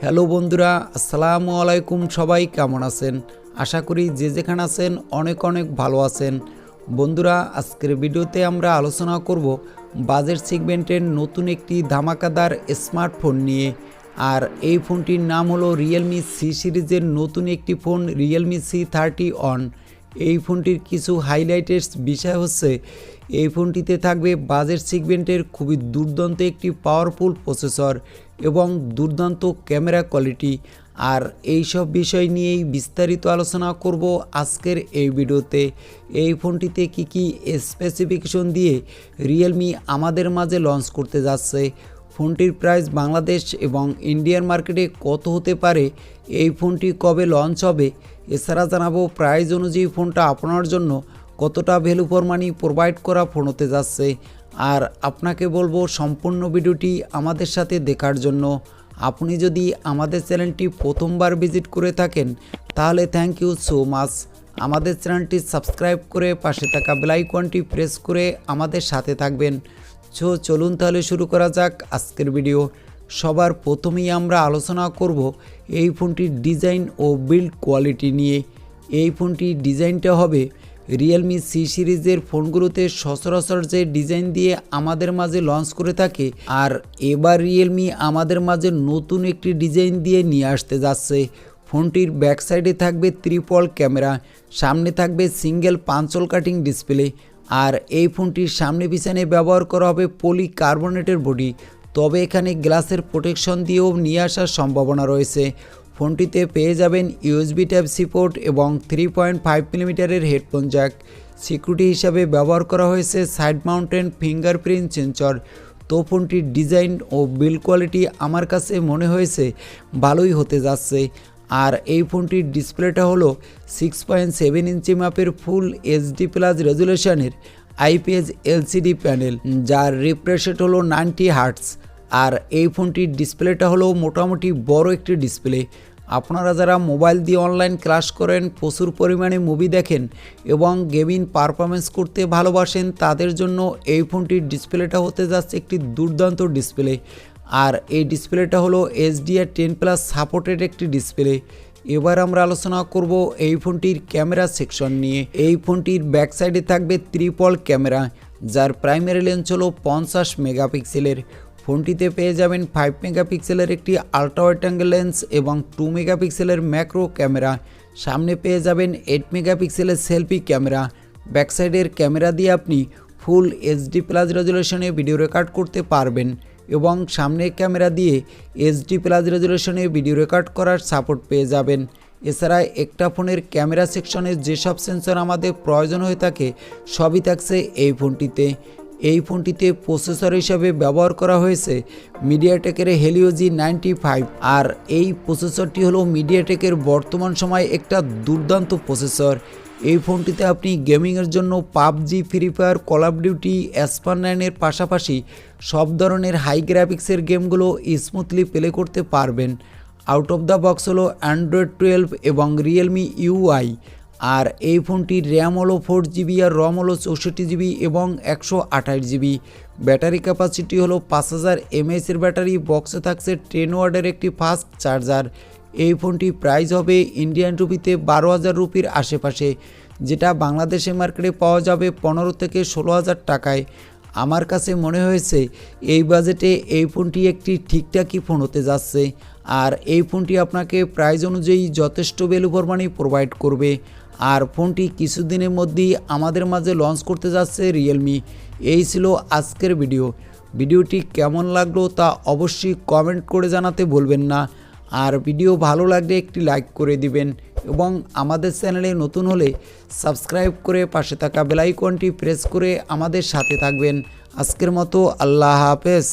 Hello বন্ধুরা, আসসালামু আলাইকুম। সবাই কেমন আছেন? আশা করি যে যেখানে আছেন অনেক অনেক ভালো আছেন। বন্ধুরা, আজকের ভিডিওতে আমরা আলোচনা করব বাজেট সেগমেন্টের নতুন একটি ধামাকাদার স্মার্টফোন নিয়ে। আর এই ফোনটির নাম হলো Realme C সিরিজের নতুন একটি ফোন Realme C31। এই ফোনটির কিছু হাইলাইটের বিষয় হচ্ছে এই ফোনটিতে থাকবে বাজেট সেগমেন্টের খুবই দুর্দান্ত একটি পাওয়ারফুল প্রসেসর এবং দুর্দান্ত ক্যামেরা কোয়ালিটি। আর এই সব বিষয় নিয়েই বিস্তারিত আলোচনা করব আজকের এই ভিডিওতে। এই ফোনটিতে কি স্পেসিফিকেশন দিয়ে Realme আমাদের মাঝে লঞ্চ করতে যাচ্ছে, ফোনটির প্রাইস বাংলাদেশ এবং ইন্ডিয়ান মার্কেটে কত হতে পারে, এই ফোনটি কবে লঞ্চ হবে, এছাড়া জানাবো প্রাইস অনুযায়ী ফোনটা আপনার জন্য কতটা ভ্যালু ফর মানি প্রোভাইড করা ফোন হতে যাচ্ছে। আর আপনাকে বলবো সম্পূর্ণ ভিডিওটি আমাদের সাথে দেখার জন্য। আপনি যদি আমাদের চ্যানেলটি প্রথমবার ভিজিট করে থাকেন তাহলে থ্যাংক ইউ সো মাচ। আমাদের চ্যানেলটি সাবস্ক্রাইব করে পাশে থাকা বেল আইকনটি প্রেস করে আমাদের সাথে থাকবেন। চলুন তাহলে শুরু করা যাক আজকের ভিডিও। সবার প্রথমেই আমরা আলোচনা করব এই ফোনটির ডিজাইন ও বিল্ড কোয়ালিটি নিয়ে। এই ফোনটির ডিজাইনটা হবে Realme C সিরিজের ফোনগুলোতে সচরাচর যে ডিজাইন দিয়ে আমাদের মাঝে লঞ্চ করে থাকে, আর এবার Realme আমাদের মাঝে নতুন একটি ডিজাইন দিয়ে নিয়ে আসতে যাচ্ছে। ফোনটির ব্যাক সাইডে থাকবে ট্রিপল ক্যামেরা, সামনে থাকবে সিঙ্গেল পাঞ্চল কাটিং ডিসপ্লে। আর এই ফোনটির সামনে পিছনে ব্যবহার করা হবে পলিকার্বনেটের বডি, তবে এখানে গ্লাসের প্রোটেকশন দিয়েও নিয়ে আসার সম্ভাবনা রয়েছে। ফোনটিতে পেয়ে যাবেন USB Type-C পোর্ট এবং 3.5 মিলিমিটারের হেডফোন জ্যাক। সিকিউরিটি হিসাবে ব্যবহার করা হয়েছে সাইড মাউন্টেন ফিঙ্গারপ্রিন্ট সেন্সর। তো ফোনটির ডিজাইন ও বিল্ড কোয়ালিটি আমার কাছে মনে হয়েছে ভালোই হতে যাচ্ছে। আর এই ফোনটির ডিসপ্লেটা হলো 6.7 ইঞ্চি মাপের ফুল HD+ রেজুলেশনের IPS LCD প্যানেল, যার রিফ্রেশ রেট হলো 90 হার্টজ। আর এই ফোনটির ডিসপ্লেটা হলো মোটামুটি বড় একটি ডিসপ্লে। আপনারা যারা মোবাইল দিয়ে অনলাইন ক্লাস করেন, প্রচুর পরিমাণে মুভি দেখেন এবং গেমিং পারফরমেন্স করতে ভালোবাসেন, তাদের জন্য এই ফোনটির ডিসপ্লেটা হতে যাচ্ছে একটি দুর্দান্ত ডিসপ্লে। আর এই ডিসপ্লেটা হলো HDR10+ সাপোর্টেড একটি ডিসপ্লে। এবার আমরা আলোচনা করব এই ফোনটির ক্যামেরা সেকশন নিয়ে। এই ফোনটির ব্যাক সাইডে থাকবে ট্রিপল ক্যামেরা, যার প্রাইমারি লেন্স হলো 50 মেগাপিক্সেলের। ফোনটিতে পেয়ে যাবেন 5 মেগাপিক্সেলের একটি আলট্রা ওয়াইড অ্যাঙ্গেল লেন্স এবং 2 মেগাপিক্সেলের ম্যাক্রো ক্যামেরা। সামনে পেয়ে যাবেন 8 মেগাপিক্সেলের সেলফি ক্যামেরা। ব্যাক সাইডের ক্যামেরা দিয়ে আপনি ফুল HD+ রেজুলেশনে ভিডিও রেকর্ড করতে পারবেন এবং সামনের ক্যামেরা দিয়ে HD+ রেজুলেশনে ভিডিও রেকর্ড করার সাপোর্ট পেয়ে যাবেন। এছাড়া একটা ফোনের ক্যামেরা সেকশনে যেসব সেন্সর আমাদের প্রয়োজন হয়ে থাকে সবই থাকছে এই ফোনটিতে। এই ফোনটিতে প্রসেসর হিসাবে ব্যবহার করা হয়েছে মিডিয়াটেকের Helio G95। আর এই প্রসেসরটি হলো মিডিয়াটেকের বর্তমান সময়ে একটা দুর্দান্ত প্রসেসর। এই ফোনটিতে আপনি গেমিংয়ের জন্য PUBG, free fire, call of duty, অ্যাসপার9-এর পাশাপাশি সব ধরনের হাই গ্রাফিক্সের গেমগুলো স্মুথলি প্লে করতে পারবেন। আউট অফ দ্য বক্স হলো Android 12 এবং Realme UI। আর এই ফোনটির র্যাম হলো 4GB আর রম হলো 64GB এবং 128GB। ব্যাটারি ক্যাপাসিটি হলো 5000 mAh এর ব্যাটারি। বক্সে থাকছে 10 ওয়াটের একটি ফাস্ট চার্জার। এই ফোনটি প্রাইস হবে ইন্ডিয়ান রুপিতে 12,000 রুপির আশেপাশে, যেটা বাংলাদেশে মার্কেটে পাওয়া যাবে 15 থেকে 16,000 টাকায়। আমার কাছে মনে হয়েছে এই বাজেটে এই ফোনটি একটি ঠিকঠাকই ফোন হতে যাচ্ছে। আর এই ফোনটি আপনাকে প্রাইস অনুযায়ী যথেষ্ট ভ্যালু ফর মানি প্রোভাইড করবে। আর ফোনটি কিছুদিনের মধ্যেই আমাদের মাঝে লঞ্চ করতে যাচ্ছে Realme। এই ছিল আজকের ভিডিওটি কেমন লাগলো তা অবশ্যই কমেন্ট করে জানাতে ভুলবেন না। আর ভিডিও ভালো লাগলে একটি লাইক করে দিবেন এবং আমাদের চ্যানেলে নতুন হলে সাবস্ক্রাইব করে পাশে থাকা বেল আইকনটি প্রেস করে আমাদের সাথে থাকবেন। আজকের মতো আল্লাহ হাফেজ।